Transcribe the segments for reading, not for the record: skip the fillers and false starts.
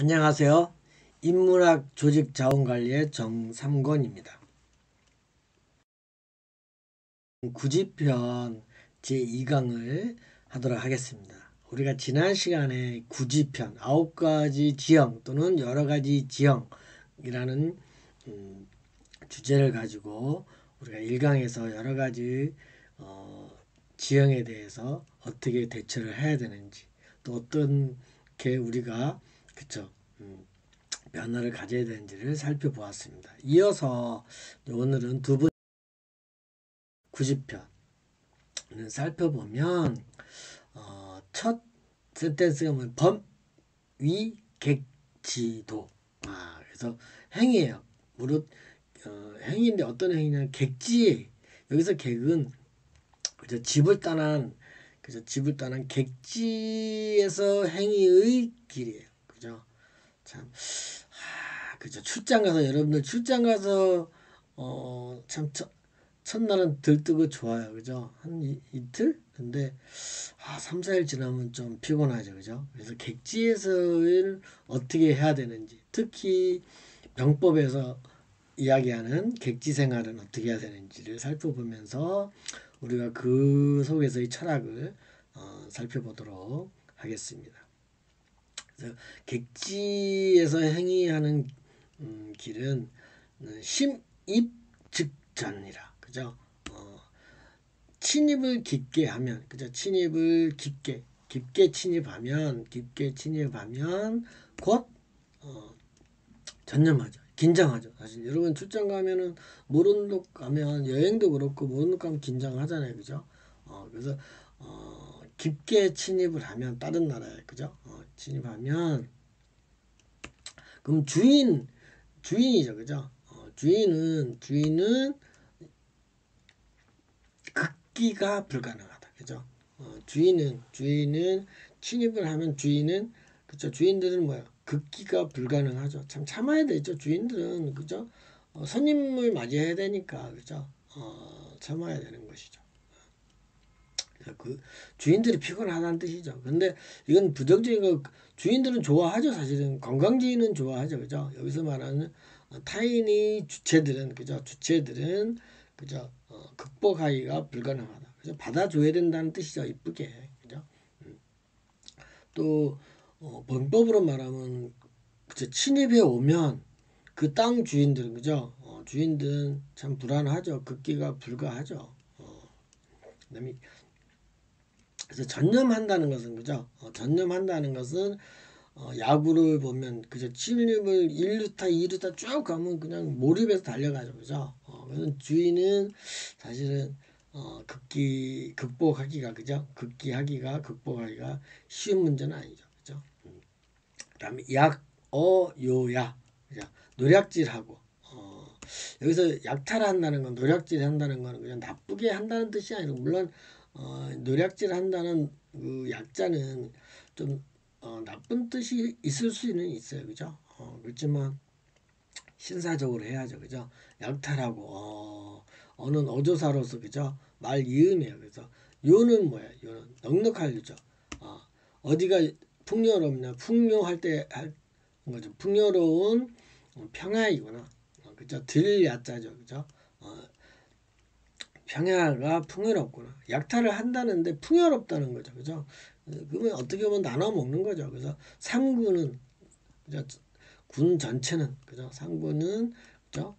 안녕하세요. 인문학 조직자원관리의 정삼권입니다. 구지편 제2강을 하도록 하겠습니다. 우리가 지난 시간에 구지편 9가지 지형 또는 여러가지 지형이라는 주제를 가지고 우리가 1강에서 여러가지 지형에 대해서 어떻게 대처를 해야 되는지 또 어떻게 우리가 그쵸 변화를 가져야 되는지를 살펴보았습니다. 이어서 오늘은 두 번째 구지편을 살펴보면 첫 센텐스가 뭐 범위객지도 그래서 행위예요. 무릇 행위인데 어떤 행위냐면 객지. 여기서 객은 그저 집을 떠난 객지에서 행위의 길이에요. 그죠? 참 그죠. 출장 가서 여러분들 출장 가서 참 첫날은 들뜨고 좋아요. 그죠? 한 이틀? 근데 3, 4일 지나면 좀 피곤하죠. 그죠? 그래서 객지에서를 어떻게 해야 되는지, 특히 병법에서 이야기하는 객지 생활은 어떻게 해야 되는지를 살펴보면서 우리가 그 속에서의 철학을 살펴보도록 하겠습니다. 그래서 객지에서 행위하는 길은 심입즉전이라 그죠? 침입을 깊게 하면 그죠? 침입을 깊게 침입하면 곧 전념하죠. 긴장하죠. 사실 여러분 출장 가면은 모르는 곳 가면 여행도 그렇고 모르는 곳 가면 긴장하잖아요. 그죠? 그래서 깊게 침입을 하면 다른 나라에 그죠? 침입하면 그럼 주인이죠. 그죠? 주인은 극기가 불가능하다. 그죠? 주인은 침입을 하면 그죠? 주인들은 뭐야? 극기가 불가능하죠. 참 참아야 되죠. 주인들은 그죠? 손님을 맞이해야 되니까 그죠? 참아야 되는 것이죠. 그 주인들이 피곤하다는 뜻이죠. 근데 이건 부정적인 거. 주인들은 좋아하죠. 사실은 관광지는 좋아하죠. 그죠? 여기서 말하는 타인이 주체들은 그죠? 극복하기가 불가능하다. 그죠? 받아줘야 된다는 뜻이죠. 이쁘게 그죠? 또 범법으로 말하면 그죠? 침입해 오면 그 땅 주인들은 그죠? 주인들은 참 불안하죠. 극기가 불가하죠. 그다음에 그래서 전념한다는 것은 그죠? 전념한다는 것은 야구를 보면 그저 침입을 1루타, 2루타 쭉 가면 그냥 몰입해서 달려가죠. 그죠? 그래서 주인은 사실은 극복하기가 그죠? 극복하기가 쉬운 문제는 아니죠. 그죠? 그다음에 요야. 그죠? 노략질하고 여기서 약탈한다는 건 노략질한다는 건 그냥 나쁘게 한다는 뜻이 아니고 물론 노략질한다는 그 약자는 좀 나쁜 뜻이 있을 수는 있어요. 그죠? 그렇지만 신사적으로 해야죠. 그죠? 약탈하고 어느 어조사로서 그죠? 말 이음이에요. 그래서 요는 뭐야? 요는 넉넉할 유죠. 어디가 풍요롭냐? 풍요할 때 할 거죠. 풍요로운 평야이구나. 그죠? 들 야자죠. 그죠? 평야가 풍요롭구나. 약탈을 한다는데 풍요롭다는 거죠. 그죠? 그러면 어떻게 보면 나눠 먹는 거죠. 그래서 상군은 그죠? 군 전체는 그죠? 상군은 그죠?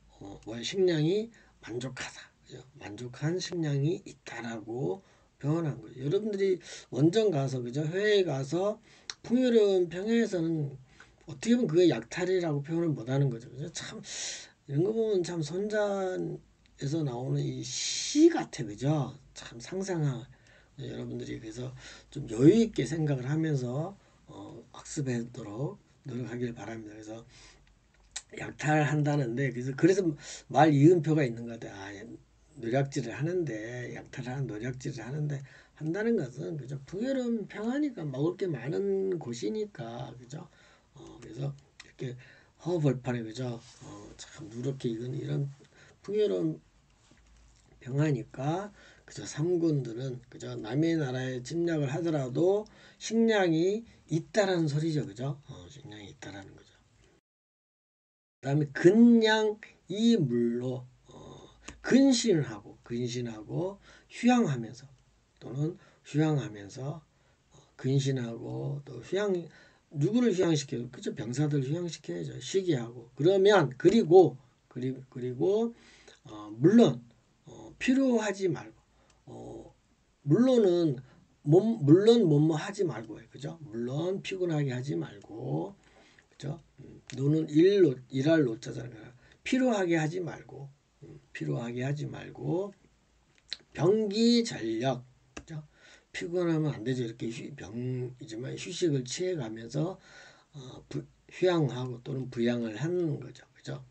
식량이 만족하다. 그죠? 만족한 식량이 있다라고 표현한 거죠. 여러분들이 원정 가서 그죠? 해외에 가서 풍요로운 평야에서는 어떻게 보면 그게 약탈이라고 표현을 못 하는 거죠. 그죠? 참 이런 거 보면 참 선자에서 나오는 이 시 같아. 그죠? 참 상상하 여러분들이 그래서 좀 여유 있게 생각을 하면서 학습하도록 노력하길 바랍니다. 그래서 약탈한다는데 그래서 말 이음표가 있는 것 같아요. 노략질을 하는데 노략질을 하는데 한다는 것은 그죠? 풍요로운 평화니까 먹을 게 많은 곳이니까 그죠? 그래서 이렇게 허벌판에 그죠? 참 누렇게 이건 이런 풍요로운 평화니까 그저 삼군들은 그저 남의 나라에 침략을 하더라도 식량이 있다라는 소리죠. 그죠? 식량이 있다라는 거죠. 그다음에 근양 이 물로 근신하고 휴양하면서 또는 휴양하면서 근신하고 또 휴양 누구를 휴양시켜요? 그죠? 병사들 휴양시켜야죠. 쉬게 하고 그러면 그리고 물론 필요하지 말고 물론은 물론 뭐뭐 하지 말고요. 그죠? 물론 피곤하게 하지 말고 그죠? 노는 일할 노자잖아요. 필요하게 하지 말고 필요하게 하지 말고 병기전력 그죠? 피곤하면 안 되죠. 이렇게 병이지만 휴식을 취해가면서 휴양하고 또는 부양을 하는 거죠. 그죠?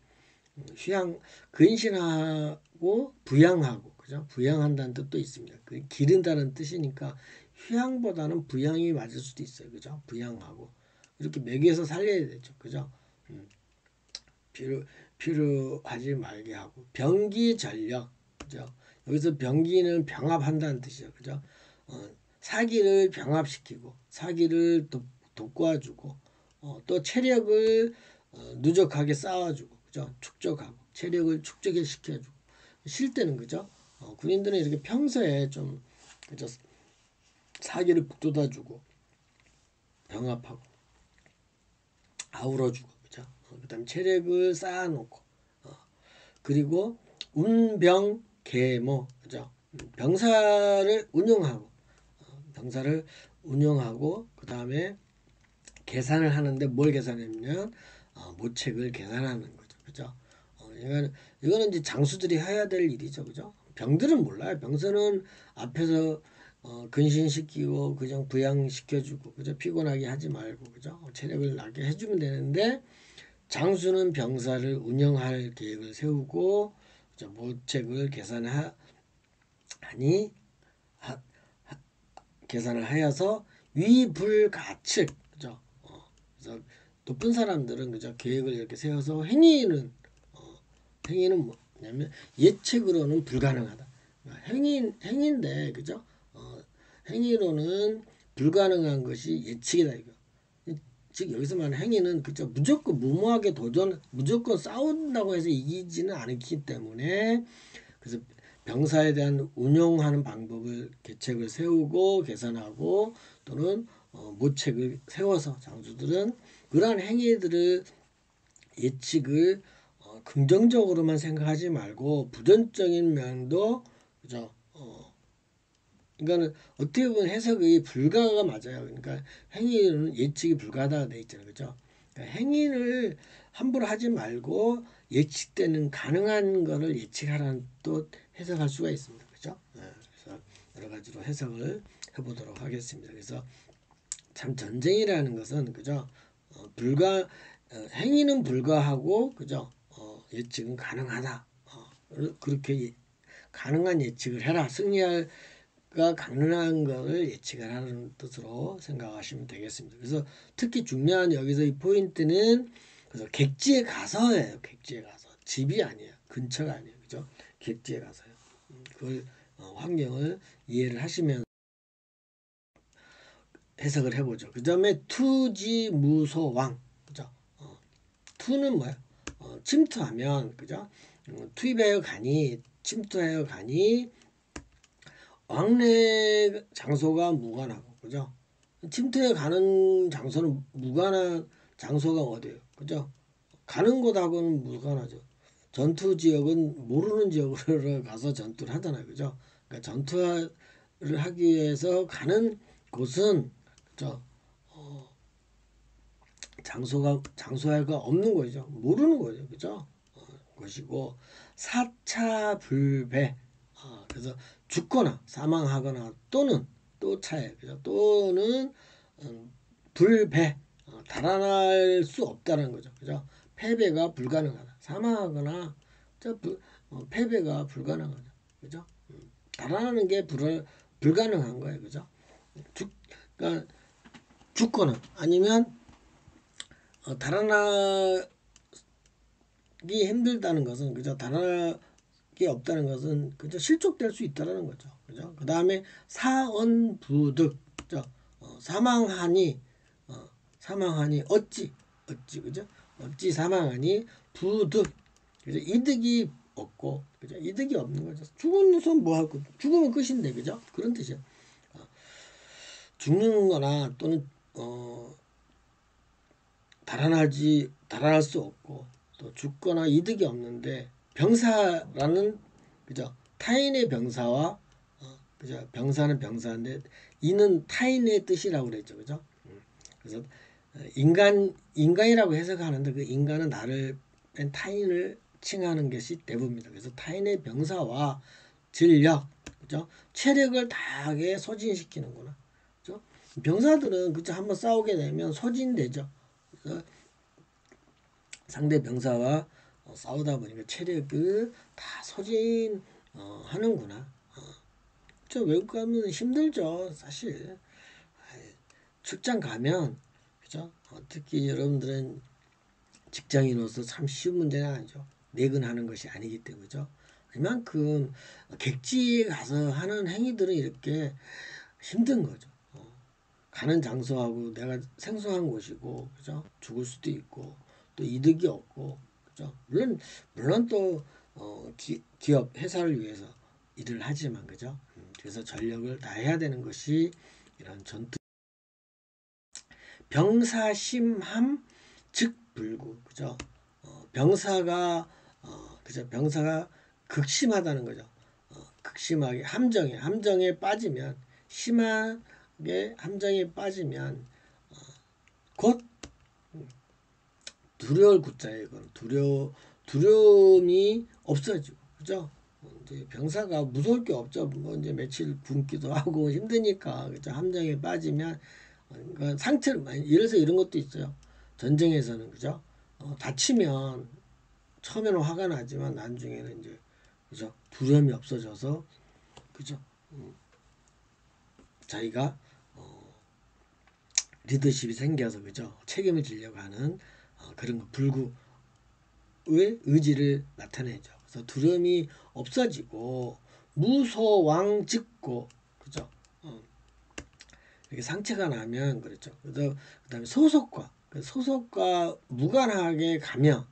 휴양 근신하고 부양하고 그죠? 부양한다는 뜻도 있습니다. 그 기른다는 뜻이니까 휴양보다는 부양이 맞을 수도 있어요. 그죠? 부양하고 이렇게 먹여서 살려야 되죠. 그죠? 필요 필요하지 말게 하고 병기전력 그죠? 여기서 병기는 병합한다는 뜻이죠. 그죠? 사기를 병합시키고 사기를 돋궈주고 또 체력을 누적하게 쌓아주고 그죠? 축적하고 체력을 축적을 시켜주고 쉴 때는 그죠? 군인들은 이렇게 평소에 좀 그죠? 사기를 북돋아주고 병합하고 아우러주고 그죠? 그다음 체력을 쌓아놓고 그리고 운병계모 그죠? 병사를 운영하고 그 다음에 계산을 하는데 뭘 계산하냐면 모책을 계산하는 거죠. 그죠? 이거는 이제 장수들이 해야 될 일이죠. 그죠? 병들은 몰라요. 병사는 앞에서 근신시키고 그냥 부양시켜주고 그죠? 피곤하게 하지 말고 그죠? 체력을 나게 해주면 되는데 장수는 병사를 운영할 계획을 세우고 그죠? 모책을 계산을 하여서 위불가측 그죠? 그래서 높은 사람들은 그죠? 계획을 이렇게 세워서 행위는 뭐냐면 예측으로는 불가능하다. 행위인데 그죠? 행위로는 불가능한 것이 예측이다 이거. 즉 여기서 말하는 행위는 그죠? 무조건 무모하게 무조건 싸운다고 해서 이기지는 않기 때문에 그래서 병사에 대한 운용하는 방법을 계책을 세우고 계산하고 또는 모책을 세워서 장수들은 그러한 행위들을 예측을 긍정적으로만 생각하지 말고 부정적인 면도 그죠? 그러니까는 어떻게 보면 해석이 불가가 맞아요. 그러니까 행위는 예측이 불가하다가 돼 있잖아요, 그죠? 그러니까 행위를 함부로 하지 말고 예측되는 가능한 거를 예측하라는 또 해석할 수가 있습니다, 그죠? 그래서 여러 가지로 해석을 해보도록 하겠습니다. 그래서 참 전쟁이라는 것은 그죠? 행위는 불가하고 그죠? 예측은 가능하다. 그렇게 가능한 예측을 해라. 승리가 가능한 것을 예측을 하는 뜻으로 생각하시면 되겠습니다. 그래서 특히 중요한 여기서 이 포인트는 그래서 객지에 가서예요. 객지에 가서 집이 아니에요. 근처가 아니에요. 그죠? 객지에 가서요. 그걸 환경을 이해를 하시면 해석을 해보죠. 그 다음에 투지무소왕 그죠? 투는 뭐야? 침투하면 그죠? 투입하여 가니 침투하여 가니 왕래 장소가 무관하고 그죠? 침투해 가는 장소는 무관한 장소가 어디예요? 그죠? 가는 곳하고는 무관하죠. 전투 지역은 모르는 지역으로 가서 전투를 하잖아요. 그죠? 그러니까 전투를 하기 위해서 가는 곳은 그죠? 장소가 없는 거죠. 모르는 거죠. 그죠? 것이고 사차불배 그래서 죽거나 사망하거나 또는 또 차에 그죠? 또는 불배 달아날 수 없다는 거죠. 그죠? 패배가 불가능하다. 사망하거나 패배가 불가능하다. 그죠? 달아나는 게 불가능한 거예요. 그죠? 그러니까 죽거나 아니면 달아나기 힘들다는 것은 그죠? 달아나기 없다는 것은 그죠? 실족될 수 있다는 거죠. 그죠? 그 다음에 사언부득, 그죠? 사망하니, 사망하니 어찌, 그죠? 어찌 사망하니 부득, 그죠? 이득이 없고, 그죠? 이득이 없는 거죠. 죽어서 뭐 하고, 죽으면 끝인데, 그죠? 그런 뜻이야. 죽는 거나 또는, 달아날 수 없고, 또 죽거나 이득이 없는데, 병사라는, 그죠? 타인의 병사와, 그죠? 병사는 병사인데, 이는 타인의 뜻이라고 그랬죠. 그죠? 그래서, 인간이라고 해석하는데, 그 인간은 나를 뺀 타인을 칭하는 것이 대부분입니다. 그래서 타인의 병사와 진력, 그죠? 체력을 다하게 소진시키는구나. 그죠? 병사들은 그죠? 한번 싸우게 되면 소진되죠. 그래서 상대 병사와 싸우다 보니까 체력을 다 소진 하는구나. 저 외국 가면 힘들죠, 사실. 출장 가면 그죠? 특히 여러분들은 직장인으로서 참 쉬운 문제는 아니죠. 내근하는 것이 아니기 때문이죠. 그만큼 객지에 가서 하는 행위들은 이렇게 힘든 거죠. 가는 장소하고 내가 생소한 곳이고, 그죠? 죽을 수도 있고, 또 이득이 없고, 그죠? 물론 또, 기업, 회사를 위해서 일을 하지만, 그죠? 그래서 전력을 다해야 되는 것이 이런 전투. 병사심함 즉불구, 그죠? 그죠? 병사가 극심하다는 거죠. 극심하게 함정에 빠지면, 심하게 함정에 빠지면 곧 두려울 구자에 이건 두려움이 없어지고, 그죠? 이제 병사가 무서울 게 없죠. 뭐 이제 며칠 굶기도 하고 힘드니까, 그죠? 함정에 빠지면 그러니까 상처를 많이, 예를 들어서 이런 것도 있어요. 전쟁에서는, 그죠? 다치면 처음에는 화가 나지만 나중에는 이제, 그죠? 두려움이 없어져서, 그죠? 자기가 리더십이 생겨서, 그죠? 책임을 지려고 하는 그런 거, 불구의 의지를 나타내죠. 그래서 두려움이 없어지고 무소왕직고, 그죠? 이렇게 상처가 나면 그렇죠. 그래서 그다음에 소속과 무관하게 가니까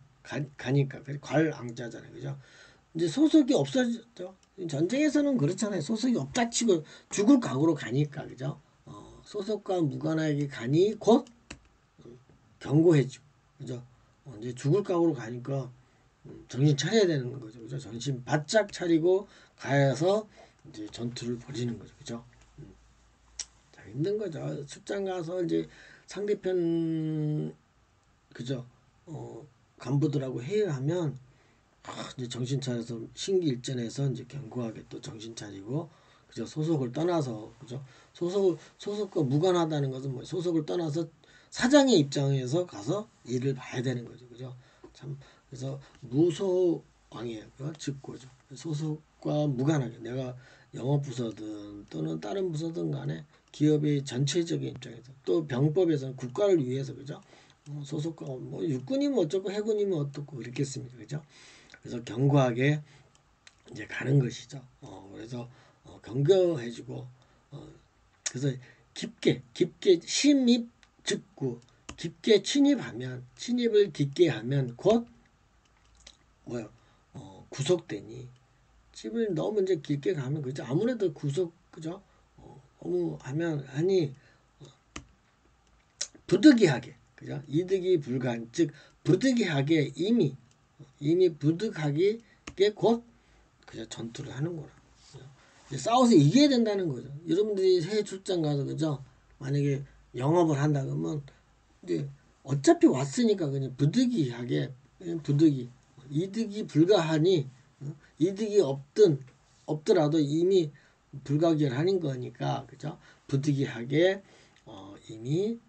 괄앙자잖아요, 그죠? 이제 소속이 없어졌죠. 전쟁에서는 그렇잖아요. 소속이 없다 치고 죽을 각오로 가니까, 그죠? 소속과 무관하게 가니 곧 경고해주고, 그죠? 이제 죽을 각오로 가니까 정신 차려야 되는 거죠, 그죠? 정신 바짝 차리고 가서 이제 전투를 벌이는 거죠, 그죠? 힘든 거죠. 출장 가서 이제 상대편, 그죠? 간부들하고 회의를 하면 이제 정신 차려서 신기일전해서 이제 견고하게 또 정신 차리고, 그죠? 소속을 떠나서, 그죠? 소속과 무관하다는 것은 뭐 소속을 떠나서 사장의 입장에서 가서 일을 봐야 되는 거죠, 그죠? 참, 그래서 무소왕이에요, 직고죠. 소속과 무관하게 내가 영업 부서든 또는 다른 부서든 간에 기업의 전체적인 입장에서, 또 병법에서는 국가를 위해서, 그죠? 소속과 뭐 육군이면 어쩌고 해군이면 어떻고 그렇겠습니까, 그죠? 그래서 견고하게 이제 가는 것이죠. 그래서 경고해주고, 그래서 깊게 침입 즉구, 깊게 침입을 깊게 하면 곧 뭐요? 구속되니, 집을 너무 이제 깊게 가면, 그죠? 아무래도 그죠? 너무 하면 아니 부득이하게, 그죠? 이득이 불가한, 즉 부득이하게 이미 부득하게 곧 그저 전투를 하는구나. 이제 싸워서 이겨야 된다는 거죠. 여러분들이 해외 출장 가서, 그죠? 만약에 영업을 한다 그러면 이제 어차피 왔으니까 그냥 부득이하게, 그냥 이득이 불가하니, 이득이 없더라도 이미 불가결하는 거니까, 그죠? 부득이하게 이미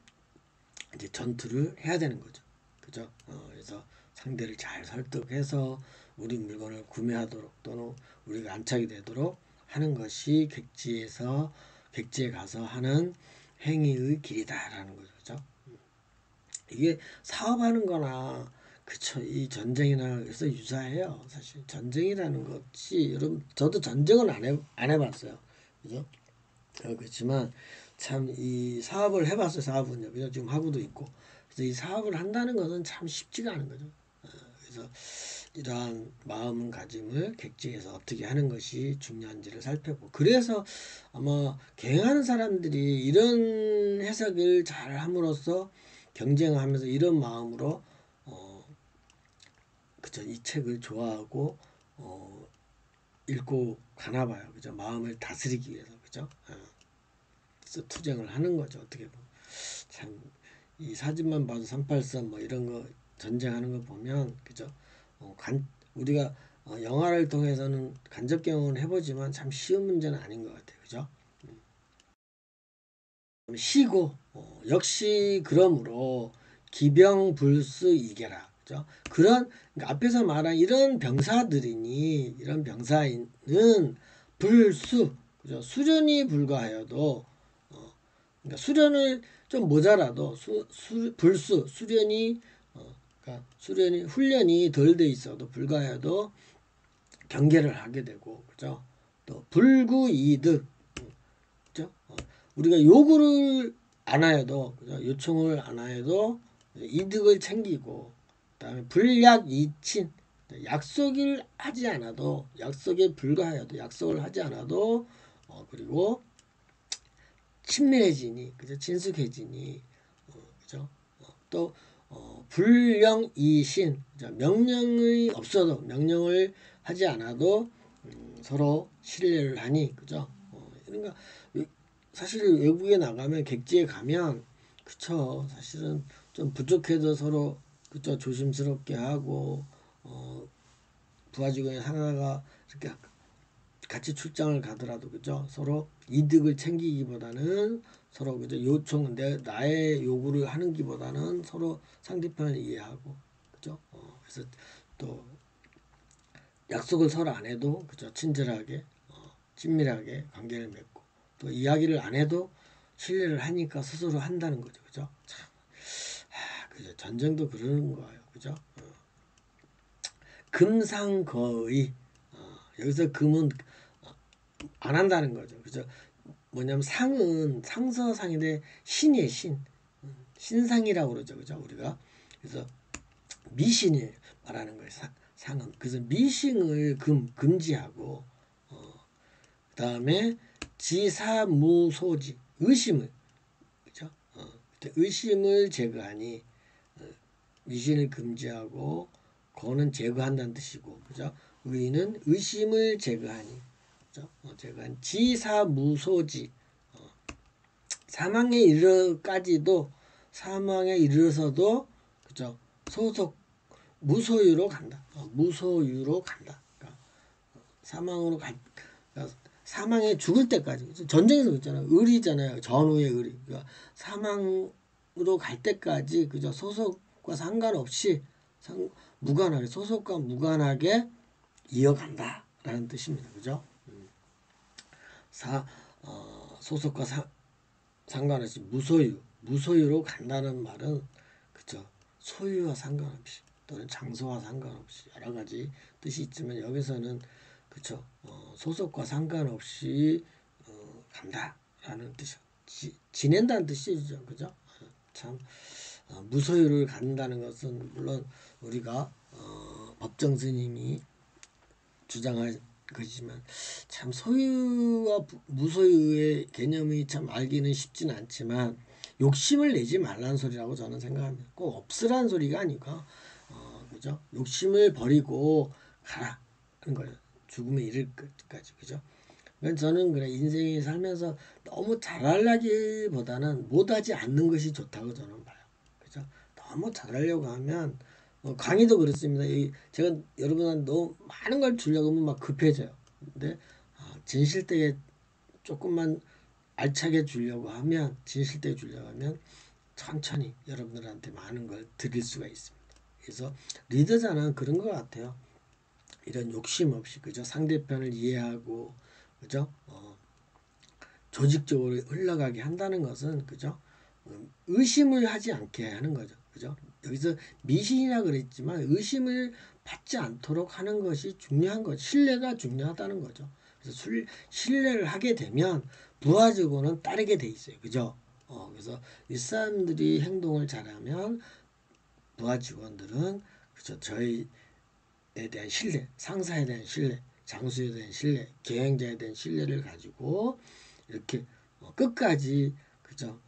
이제 전투를 해야 되는 거죠. 그죠? 그래서 상대를 잘 설득해서 우리 물건을 구매하도록 또는 우리가 안착이 되도록 하는 것이 객지에 가서 하는 행위의 길이다라는 거죠. 그죠? 이게 사업하는 거나, 그쵸, 이 전쟁이나 해서 유사해요. 사실 전쟁이라는 것이, 여러분, 저도 전쟁은 안 해봤어요. 그죠? 그렇지만 참 이 사업을 해봤어요. 사업은요. 그죠? 지금 하고도 있고. 그래서 이 사업을 한다는 것은 참 쉽지가 않은 거죠. 그래서 이러한 마음 가짐을 객지에서 어떻게 하는 것이 중요한지를 살펴보고, 그래서 아마 경영하는 사람들이 이런 해석을 잘 함으로써 경쟁하면서 이런 마음으로 그죠? 이 책을 좋아하고 읽고 가나 봐요. 그죠? 마음을 다스리기 위해서. 그죠? 그래서 투쟁을 하는 거죠. 어떻게 보면. 참, 이 사진만 봐도 383 뭐 이런 거 전쟁하는 거 보면, 그죠? 우리가 영화를 통해서는 간접 경험을 해보지만 참 쉬운 문제는 아닌 것 같아요. 그죠? 시고, 역시 그러므로 기병불수 이계라. 그죠? 그러니까 앞에서 말한 이런 병사들이니, 이런 병사인은 불수, 그죠? 수련이 불가하여도, 그러니까 수련을 좀 모자라도 불수 수련이 그러니까 수련이 훈련이 덜 돼 있어도 불가해도 경계를 하게 되고, 그죠? 또 불구이득, 그죠? 우리가 요구를 안 하여도, 그죠? 요청을 안 하여도 이득을 챙기고, 그다음에 불약이친, 약속을 하지 않아도, 약속에 불가하여도, 약속을 하지 않아도, 그리고 친밀해지니, 그죠? 친숙해지니, 그죠? 또 불령이신, 명령이 없어도, 명령을 하지 않아도 서로 신뢰를 하니, 그죠? 그러니까 사실 외국에 나가면, 객지에 가면, 그쵸? 사실은 좀 부족해도 서로, 그쵸? 조심스럽게 하고, 부하 직원이 하나가 이렇게 같이 출장을 가더라도, 그죠? 서로 이득을 챙기기보다는 서로, 그죠? 나의 요구를 하는 기보다는 서로 상대편을 이해하고, 그죠? 그래서 또 약속을 서로 안 해도, 그죠? 친절하게, 친밀하게 관계를 맺고, 또 이야기를 안 해도 신뢰를 하니까 스스로 한다는 거죠. 그죠? 참, 그죠? 전쟁도 그러는 거예요. 그죠? 금상거의, 여기서 금은 안 한다는 거죠. 그죠? 뭐냐면 상은 상서상인데 신이에요. 신상이라고 그러죠. 그죠? 우리가. 그래서 미신을 말하는 거예요. 상은. 그래서 미신을 금지하고, 그다음에 지사무소지, 의심을, 그죠? 의심을 제거하니, 미신을 금지하고 거는 제거한다는 뜻이고, 그죠? 의는 의심을 제거하니, 그죠? 제거한 지사무소지, 사망에 이르러서도, 그죠? 소속 무소유로 간다. 무소유로 간다. 그러니까 사망으로 갈, 그러니까 사망에 죽을 때까지. 전쟁에서 있잖아요. 의리잖아요. 전후의 의리. 그러니까 사망으로 갈 때까지, 그죠? 소속과 상관없이, 무관하게, 소속과 무관하게 이어간다라는 뜻입니다. 그죠? 소속과 상관없이 무소유로 간다는 말은, 그죠? 소유와 상관없이, 또는 장소와 상관없이 여러 가지 뜻이 있지만, 여기서는, 그쵸? 소속과 상관없이 간다라는 뜻이, 지낸다는 뜻이죠. 그죠? 참, 무소유를 갖는다는 것은 물론 우리가 법정 스님이 주장할 것이지만, 참 소유와 무소유의 개념이 참 알기는 쉽지는 않지만, 욕심을 내지 말라는 소리라고 저는 생각합니다. 꼭 없으란 소리가 아니고, 그죠? 욕심을 버리고 가라 하는 거예요. 죽음에 이를 끝까지. 그죠? 그래서 저는 그래, 인생에 살면서 너무 잘하려기보다는 못하지 않는 것이 좋다고 저는 봐요. 그죠? 너무 잘하려고 하면, 강의도 그렇습니다. 제가 여러분한테 너무 많은 걸 주려고 하면 막 급해져요. 근데 진실되게 조금만 알차게 주려고 하면, 진실되게 주려고 하면 천천히 여러분들한테 많은 걸 드릴 수가 있습니다. 그래서 리더자는 그런 것 같아요. 이런 욕심 없이, 그죠? 상대편을 이해하고, 그죠? 조직적으로 흘러가게 한다는 것은, 그죠? 의심을 하지 않게 하는 거죠. 그죠? 여기서 미신이라 그랬지만 의심을 받지 않도록 하는 것이 중요한 거죠. 신뢰가 중요하다는 거죠. 그래서 신뢰를 하게 되면 부하 직원은 따르게 돼 있어요. 그죠? 그래서 윗사람들이 행동을 잘하면 부하 직원들은 그죠? 저희에 대한 신뢰, 상사에 대한 신뢰, 장수에 대한 신뢰, 계행자에 대한 신뢰를 가지고 이렇게 끝까지 그죠?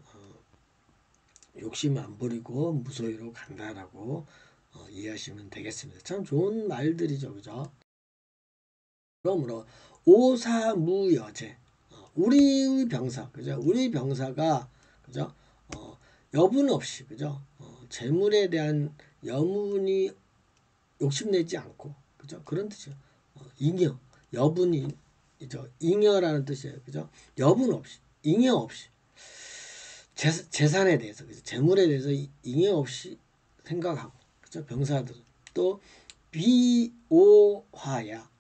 욕심 안 부리고 무소유로 간다라고 이해하시면 되겠습니다. 참 좋은 말들이죠, 그죠? 그러므로 오사무여제, 우리의 병사, 그죠? 우리 병사가 그죠? 여분 없이 그죠? 재물에 대한 여문이 욕심내지 않고 그죠? 그런 뜻이에요. 잉여, 여분이 죠 잉여라는 뜻이에요, 그죠? 여분 없이, 잉여 없이. 재산에 대해서 그죠? 재물에 대해서 잉여 없이 생각하고 그죠? 병사들은 또 비오화야.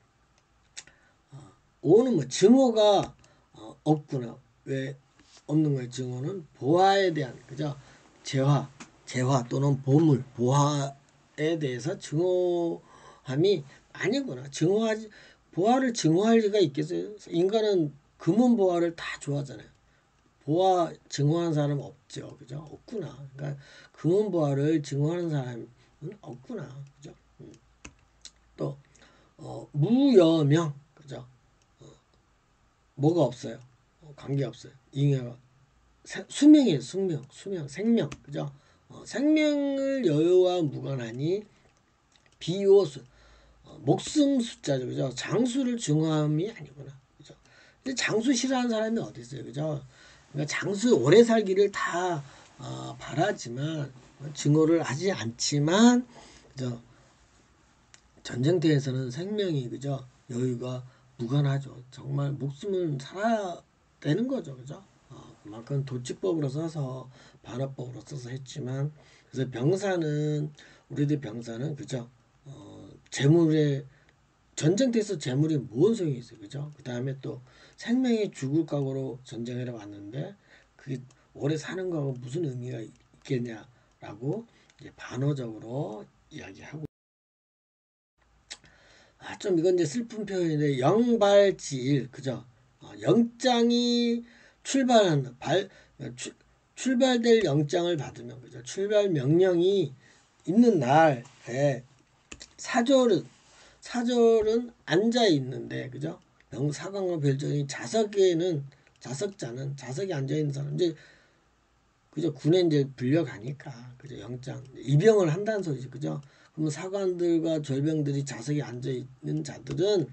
오는 뭐 증오가 없구나. 왜 없는 거예요? 증오는 보화에 대한 그죠? 재화 또는 보물, 보화에 대해서 증오함이 아니구나. 보화를 증오할 리가 있겠어요? 인간은 금은 보화를 다 좋아하잖아요. 보화 증오하는 사람 없죠, 그죠? 없구나. 그러니까 금은 보화를 증오하는 사람은 없구나, 그죠? 또 무여명, 그죠? 뭐가 없어요? 관계 없어요. 잉여가 수명이에요, 수명, 생명, 그죠? 생명을 여유와 무관하니 비호수, 목숨 숫자죠, 그죠? 장수를 증오함이 아니구나, 그죠? 장수 싫어하는 사람이 어디 있어요, 그죠? 그러니까 장수 오래 살기를 다 바라지만 증오를 하지 않지만 그죠? 전쟁터에서는 생명이 그죠? 여유가 무관하죠. 정말 목숨을 살아야 되는 거죠, 그죠? 그만큼 도치법으로 써서 반어법으로 써서 했지만 그래서 병사는 우리들 병사는 그죠? 재물에 전쟁터에서 재물이 뭔 소용이 있어요, 그죠? 그 다음에 또 생명이 죽을 각오로 전쟁을 왔는데 그게 오래 사는 거하고 무슨 의미가 있겠냐라고 이제 반어적으로 이야기하고. 좀 이건 이제 슬픈 표현인데 영발지일 그죠? 영장이 출발한 출발될 영장을 받으면 그죠? 출발 명령이 있는 날에 사절은 앉아 있는데 그죠? 명사관과 별전이 자석자는 자석이 앉아 있는 사람 이제 그죠? 군에 이제 불려가니까 그죠? 영장 입영을 한다는 소리죠, 그죠? 그러면 사관들과 절병들이 자석에 앉아 있는 자들은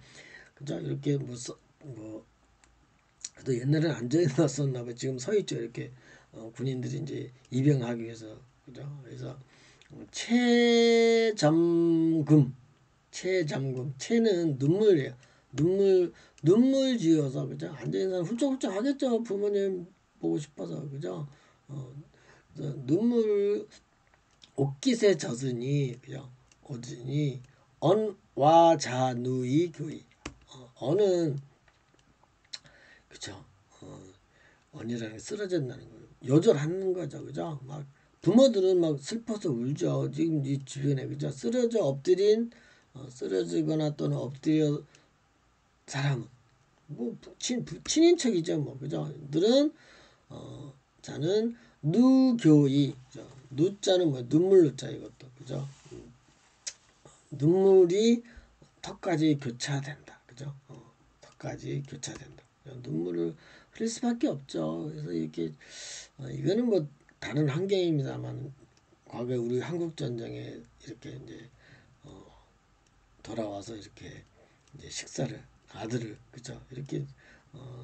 그죠? 이렇게 뭐 그래도 옛날에는 앉아 있었나 봐. 지금 서 있죠. 이렇게 군인들이 이제 입영하기 위해서 그죠? 그래서 체점금 체는 눈물이에요. 눈물 지어서 그죠? 앉아 있는 사람 훌쩍훌쩍 하겠죠. 부모님 보고 싶어서 그죠? 눈물 옷깃에 젖으니 그죠? 오지니 언와자누이 교이 언은 그죠? 언이라는 게 쓰러진다는 거예요. 요절하는 거죠, 그죠? 막 부모들은 막 슬퍼서 울죠. 지금 이 주변에 그죠? 쓰러지거나 또는 엎드려 사람은 뭐 친인척이죠, 뭐 그죠? 들은 자는 누교이 그죠? 누자는 뭐 눈물 누자 이것도 그죠? 눈물이 턱까지 교차된다, 그죠? 턱까지 교차된다. 눈물을 흘릴 수밖에 없죠. 그래서 이렇게 이거는 뭐 다른 환경입니다만 과거에 우리 한국 전쟁에 이렇게 이제 돌아와서 이렇게 이제 식사를 아들을 그죠? 이렇게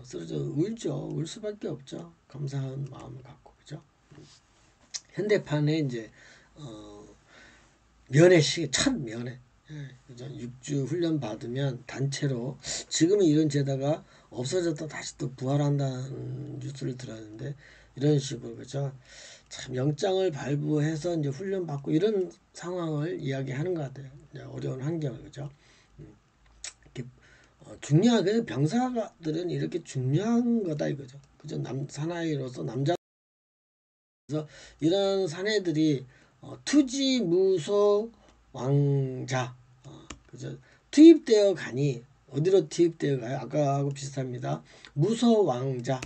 쓰러져 울죠. 울 수밖에 없죠. 감사한 마음을 갖고 그죠? 현대판에 이제 면회 첫 면회 그죠? 6주 훈련 받으면 단체로 지금은 이런 제도가 없어졌다 다시 또 부활한다는 뉴스를 들었는데 이런 식으로 그죠? 참 영장을 발부해서 이제 훈련 받고 이런 상황을 이야기하는 것 같아요. 어려운 환경을 그죠? 이렇게 중요하게 병사들은 이렇게 중요한 거다 이거죠. 그죠? 사나이로서 남자 그래서 이런 사내들이 투지 무소 왕자 그죠? 투입되어 가니 어디로 투입되어 가요? 아까하고 비슷합니다. 무서왕자.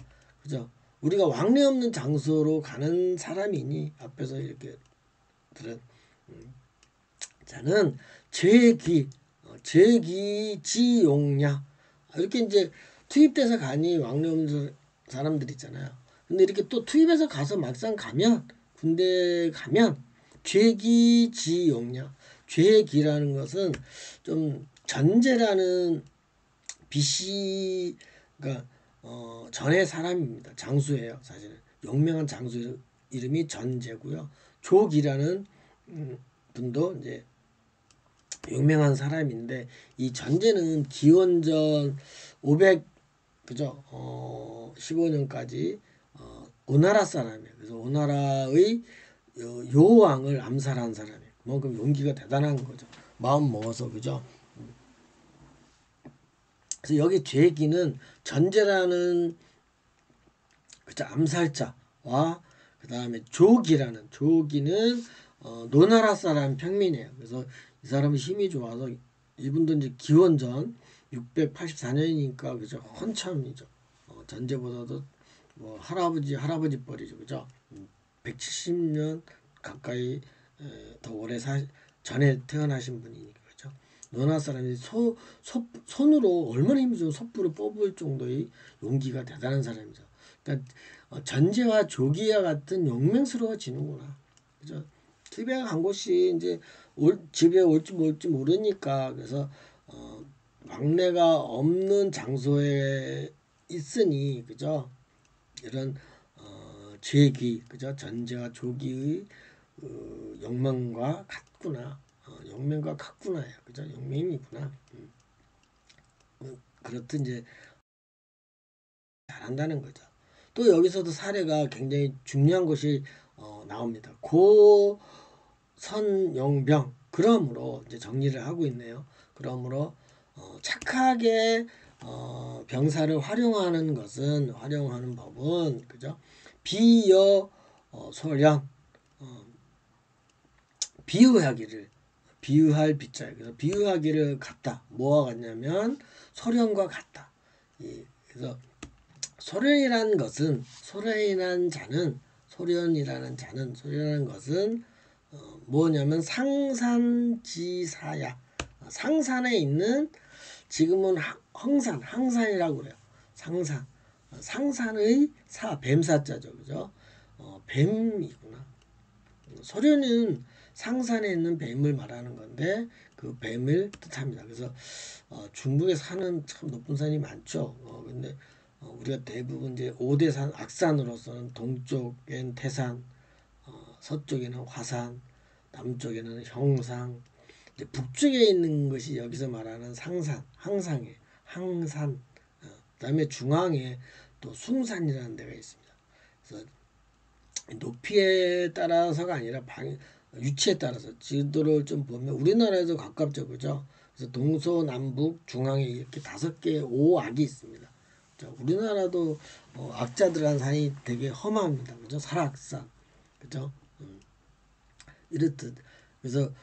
그죠? 우리가 왕래 없는 장소로 가는 사람이니 앞에서 이렇게 들은 자는 제기, 제기지용냐 이렇게 이제 투입돼서 가니 왕래 없는 사람들 있잖아요. 근데 이렇게 또 투입해서 가서 막상 가면 군대 가면 죄기지용냐 죄기라는 것은 좀 전제라는 BC 그러니까 전의 사람입니다. 장수예요. 사실은 용맹한 장수 이름이 전제고요. 족이라는 분도 이제 유명한 사람인데 이 전제는 기원전 500 그죠? 15년까지 오나라 사람이에요. 그래서 오나라의 요왕을 암살한 사람이에요. 그만큼 용기가 대단한 거죠. 마음 먹어서 그죠? 그래서 여기 죄기는 전제라는 그죠? 암살자와 그 다음에 조기는 노나라 사람 평민이에요. 그래서 이 사람은 힘이 좋아서 이분도 이제 기원전 684년이니까 그죠? 한참이죠. 전제보다도 뭐 할아버지 뻘이죠. 그죠? 170년 가까이 더 오래 전에 태어나신 분이니까 그죠? 노나 사람이 손으로 얼마나 힘이 좋은 솥불을 뽑을 정도의 용기가 대단한 사람이죠. 그러니까 전제와 조기와 같은 용맹스러워지는구나. 그죠? 집에 간 곳이 이제 집에 올지 모르니까 그래서 막내가 없는 장소에 있으니 그죠? 이런 죄기 그죠? 전제와 조기의 영맹과 같구나. 영맹과 같구나요. 그죠? 영맹이구나. 그렇듯 이제 잘한다는 거죠. 또 여기서도 사례가 굉장히 중요한 것이 나옵니다. 고선용병 그러므로 이제 정리를 하고 있네요. 그러므로 착하게 병사를 활용하는 법은 그죠? 비여 소련 비유할 비자예요. 그래서 비유하기를 같다. 뭐와 같냐면 소련과 같다. 그래서 소련이라는 것은 뭐냐면 상산지사야. 상산에 있는 지금은 항산이라고 그래요. 상산의 뱀사자죠, 그죠? 뱀이구나. 소련은 상산에 있는 뱀을 말하는 건데 그 뱀을 뜻합니다. 그래서 중국에 사는 참 높은 산이 많죠. 근데 우리가 대부분 이제 5대 산 악산으로서는 동쪽엔 태산, 서쪽에는 화산, 남쪽에는 형산, 이제 북쪽에 있는 것이 여기서 말하는 항산. 그다음에 중앙에 또 숭산이라는 데가 있습니다. 그래서 높이에 따라서가 아니라 위치에 따라서 지도를 좀 보면 우리나라에도 가깝죠, 그죠? 그래서 동서남북 중앙에 이렇게 5개의 오악이 있습니다. 우리나라도 악자들한 산이 되게 험합니다. 그죠? 설악산. 그죠? 이렇듯. 그래서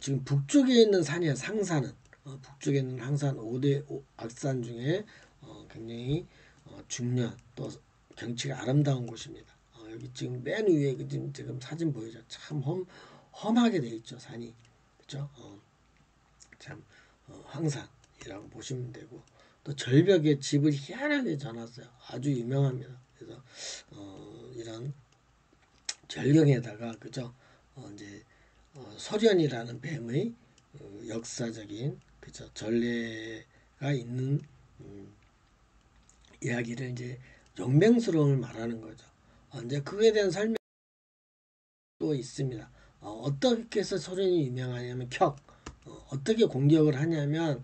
지금 북쪽에 있는 산이야, 상산은. 북쪽에 있는 항산 5대 악산 중에 굉장히 중요한 또 경치가 아름다운 곳입니다. 여기 지금 맨 위에 지금 사진 보이죠? 참 험하게 돼 있죠, 산이. 그죠? 참 황산이라고 보시면 되고 또 절벽에 집을 희한하게 져놨어요. 아주 유명합니다. 그래서 이런 절경에다가 그죠? 이제 소련이라는 뱀의 역사적인 그죠? 전례가 있는 이야기를 이제 용맹스러움을 말하는 거죠. 이제 그에 대한 설명도 있습니다. 어떻게 해서 소련이 유명하냐면 어떻게 공격을 하냐면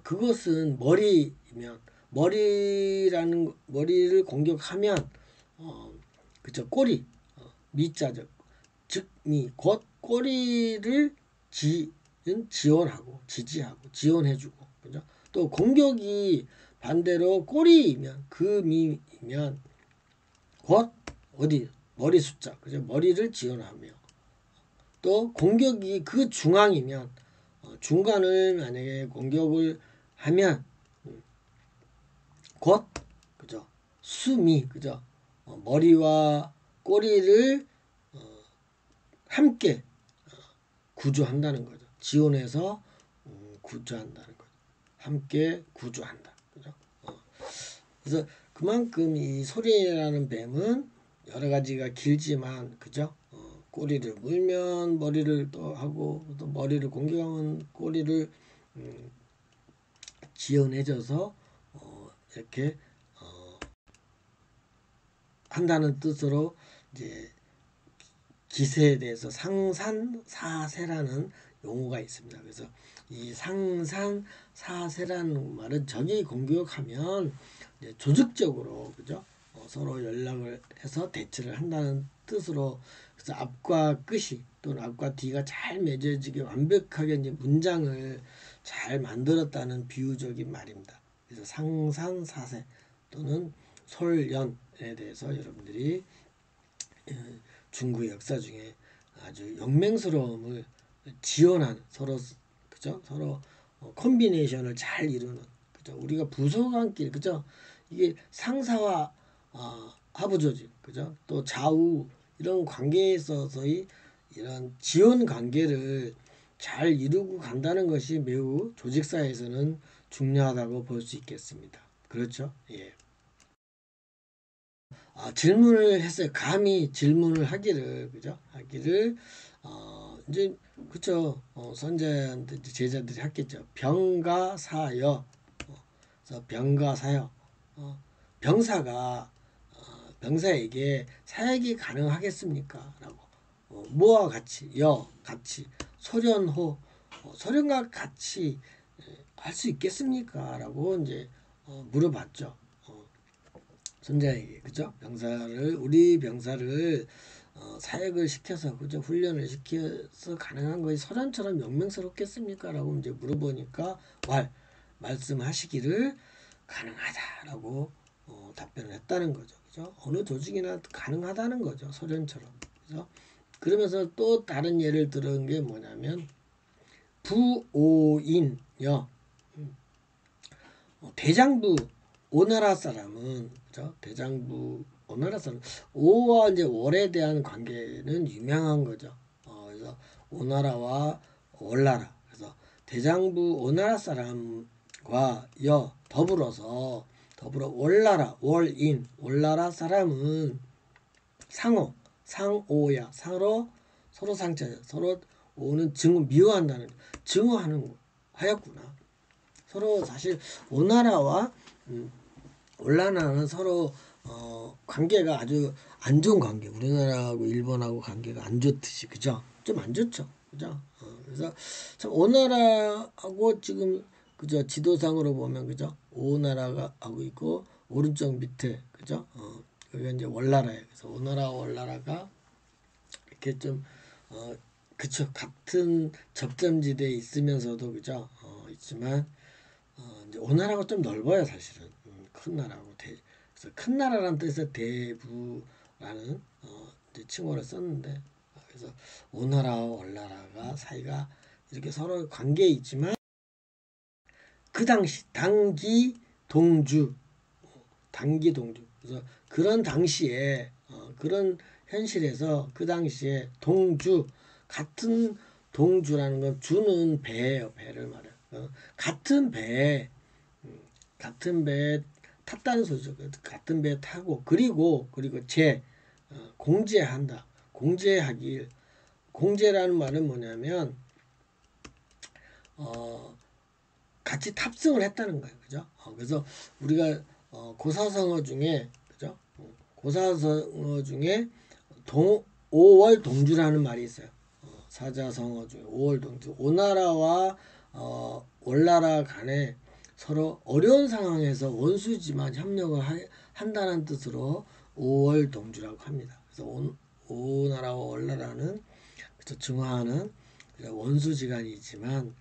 그것은 머리를 공격하면 그쵸 꼬리 미자적 즉미 곧 꼬리를 지원해주고 그죠? 또 공격이 반대로 꼬리이면 금이면 곧 머리 숫자 그죠? 머리를 지원하며 또 공격이 그 중앙이면 중간을 만약에 공격을 하면 곧 그죠? 숨이 그죠? 머리와 꼬리를 함께 구조한다는 거죠. 지원해서 구조한다는 거죠. 함께 구조한다. 그죠? 그래서 그만큼 이 소리라는 뱀은 여러 가지가 길지만 그죠? 꼬리를 물면 머리를 또 하고 또 머리를 공격하면 꼬리를 지원해줘서 이렇게 한다는 뜻으로 이제 기세에 대해서 상산사세라는 용어가 있습니다. 그래서 이 상산사세라는 말은 적이 공격하면 이제 조직적으로 그죠? 서로 연락을 해서 대처를 한다는 뜻으로 그래서 앞과 끝이 또는 앞과 뒤가 잘 맺어지게 완벽하게 이제 문장을 잘 만들었다는 비유적인 말입니다. 그래서 상산사세 또는 솔연에 대해서 여러분들이 중국 역사 중에 아주 영맹스러움을 지원하는 서로 그죠? 서로 콤비네이션을 잘 이루는 그죠? 우리가 부서관끼리 그죠? 이게 상사와 하부조직 그죠? 또 좌우 이런 관계에 있어서의 이런 지원 관계를 잘 이루고 간다는 것이 매우 조직사에서는 중요하다고 볼 수 있겠습니다. 그렇죠? 예. 질문을 했어요. 감히 질문을 하기를 그죠? 하기를 이제 그쵸? 선자한테 이제 제자들이 했겠죠. 병가사여. 그래서 병가사여. 병사가 병사에게 사역이 가능하겠습니까? 라고 뭐와 같이 같이 소련호 소련과 같이 할 수 있겠습니까? 라고 이제 물어봤죠. 선자에게 그죠? 병사를 우리 병사를 사역을 시켜서 그죠? 훈련을 시켜서 가능한 것이 소련처럼 영맹스럽겠습니까? 라고 이제 물어보니까 말씀하시기를 가능하다라고 답변을 했다는 거죠. 그죠? 어느 조직이나 가능하다는 거죠. 소련처럼. 그죠? 그러면서 또 다른 예를 들은 게 뭐냐면 부오인여 대장부 오나라 사람은 그죠? 대장부 오나라 사람 오와 이제 월에 대한 관계는 유명한 거죠. 그래서 오나라와 월나라 그래서 대장부 오나라 사람과 더불어 월나라 월인 월나라 사람은 상오야 서로 상처 서로 오는 증오 미워한다는 증오하는 하였구나. 서로 사실 오나라와 월나라는 서로 관계가 아주 안 좋은 관계. 우리나라하고 일본하고 관계가 안 좋듯이 그죠? 좀 안 좋죠, 그죠? 그래서 참 오나라하고 지금 그죠? 지도상으로 보면 그죠? 오나라가 하고 있고 오른쪽 밑에 그죠? 여기가 이제 월나라예요. 그래서 오나라 월나라가 이렇게 좀 그쵸 같은 접점지대에 있으면서도 그죠? 있지만 이제 오나라가 좀 넓어요 사실은 큰 나라고 그래서 큰 나라라는 뜻에서 대부라는 이제 칭호를 썼는데 그래서 오나라와 월나라가 사이가 이렇게 서로 관계에 있지만 그 당시 단기 동주 그래서 그런 당시에 그런 현실에서 그 당시에 같은 동주라는 건 주는 배예요. 배를 말해요. 같은 배에 탔다는 소리죠. 같은 배에 타고 그리고 공제한다. 공제라는 말은 뭐냐면 같이 탑승을 했다는 거예요. 그죠? 그래서 우리가 고사성어 중에 그죠? 고사성어 중에 5월 동주라는 말이 있어요. 사자성어 중에 5월 동주. 오나라와 월나라 간에 서로 어려운 상황에서 원수지만 협력을 한다는 뜻으로 5월 동주라고 합니다. 그래서 오나라와 월나라는 증화하는 원수지간이지만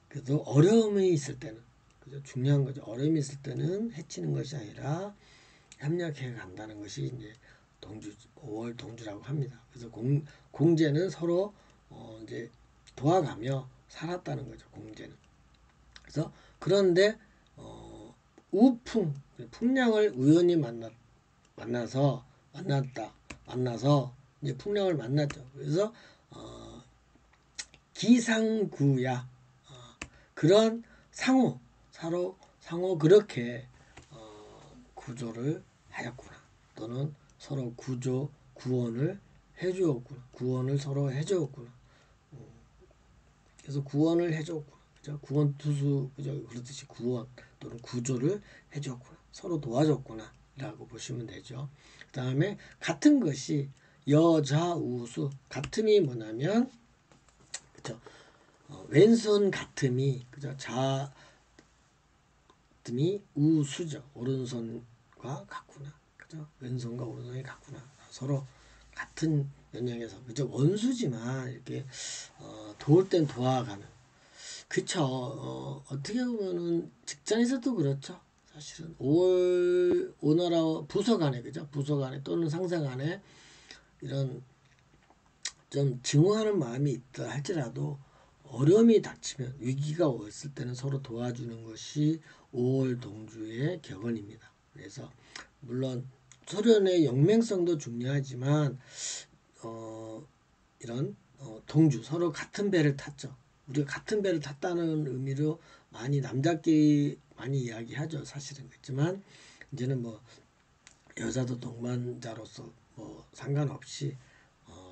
그래도 어려움이 있을 때는 그죠? 중요한 거죠. 어려움이 있을 때는 해치는 것이 아니라 협력해 간다는 것이 이제 5월 동주라고 합니다. 그래서 공제는 서로 이제 도와가며 살았다는 거죠. 공제는. 그래서 그런데 우풍, 풍량을 우연히 만나서 이제 풍량을 만났죠. 그래서 기상구야. 그런 상호 그렇게 구조를 하였구나. 또는 서로 구원을 해주었구나. 구원을 서로 해주었구나. 그래서 구원을 해줬구나. 그죠? 구원 투수, 그죠? 그렇듯이 구원 또는 구조를 해줬구나. 서로 도와줬구나. 라고 보시면 되죠. 그 다음에 같은 것이 여자우수. 같음이 뭐냐면, 그죠? 왼손 같음이, 그죠? 자음이 우수죠. 오른손과 같구나. 그죠? 왼손과 오른손이 같구나. 서로 같은 영역에서, 그죠? 원수지만, 이렇게, 도울 땐 도와가는. 그쵸. 어떻게 보면은 직장에서도 그렇죠. 사실은 오너라 부서 간에, 그죠? 부서 간에 또는 상사 간에 이런 좀 증오하는 마음이 있다 할지라도 어려움이 닥치면 위기가 왔을 때는 서로 도와주는 것이 5월 동주의 격언입니다. 그래서 물론 소련의 영맹성도 중요하지만 이런 동주 서로 같은 배를 탔죠. 우리가 같은 배를 탔다는 의미로 많이 남자끼리 많이 이야기하죠. 사실은 그렇지만 이제는 뭐 여자도 동반자로서 뭐 상관없이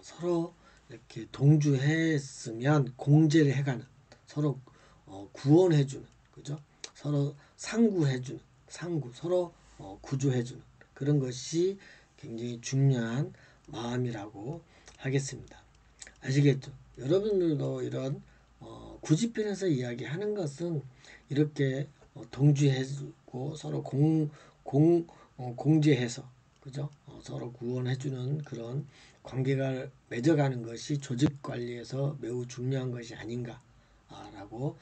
서로 이렇게 동주했으면 공제를 해가는 서로 구원해주는 그죠? 서로 상구해주는 상구 서로 구조해주는 그런 것이 굉장히 중요한 마음이라고 하겠습니다. 아시겠죠? 여러분들도 이런 구지편에서 이야기하는 것은 이렇게 동주해주고 서로 공제해서 그죠? 서로 구원해주는 그런 관계가 맺어가는 것이 조직 관리에서 매우 중요한 것이 아닌가라고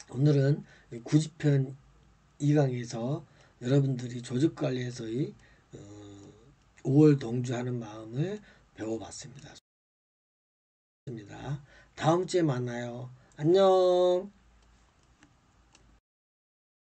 오늘은 구지편 2강에서 여러분들이 조직 관리에서의 5월 동주하는 마음을 배워봤습니다. 다음 주에 만나요. 안녕.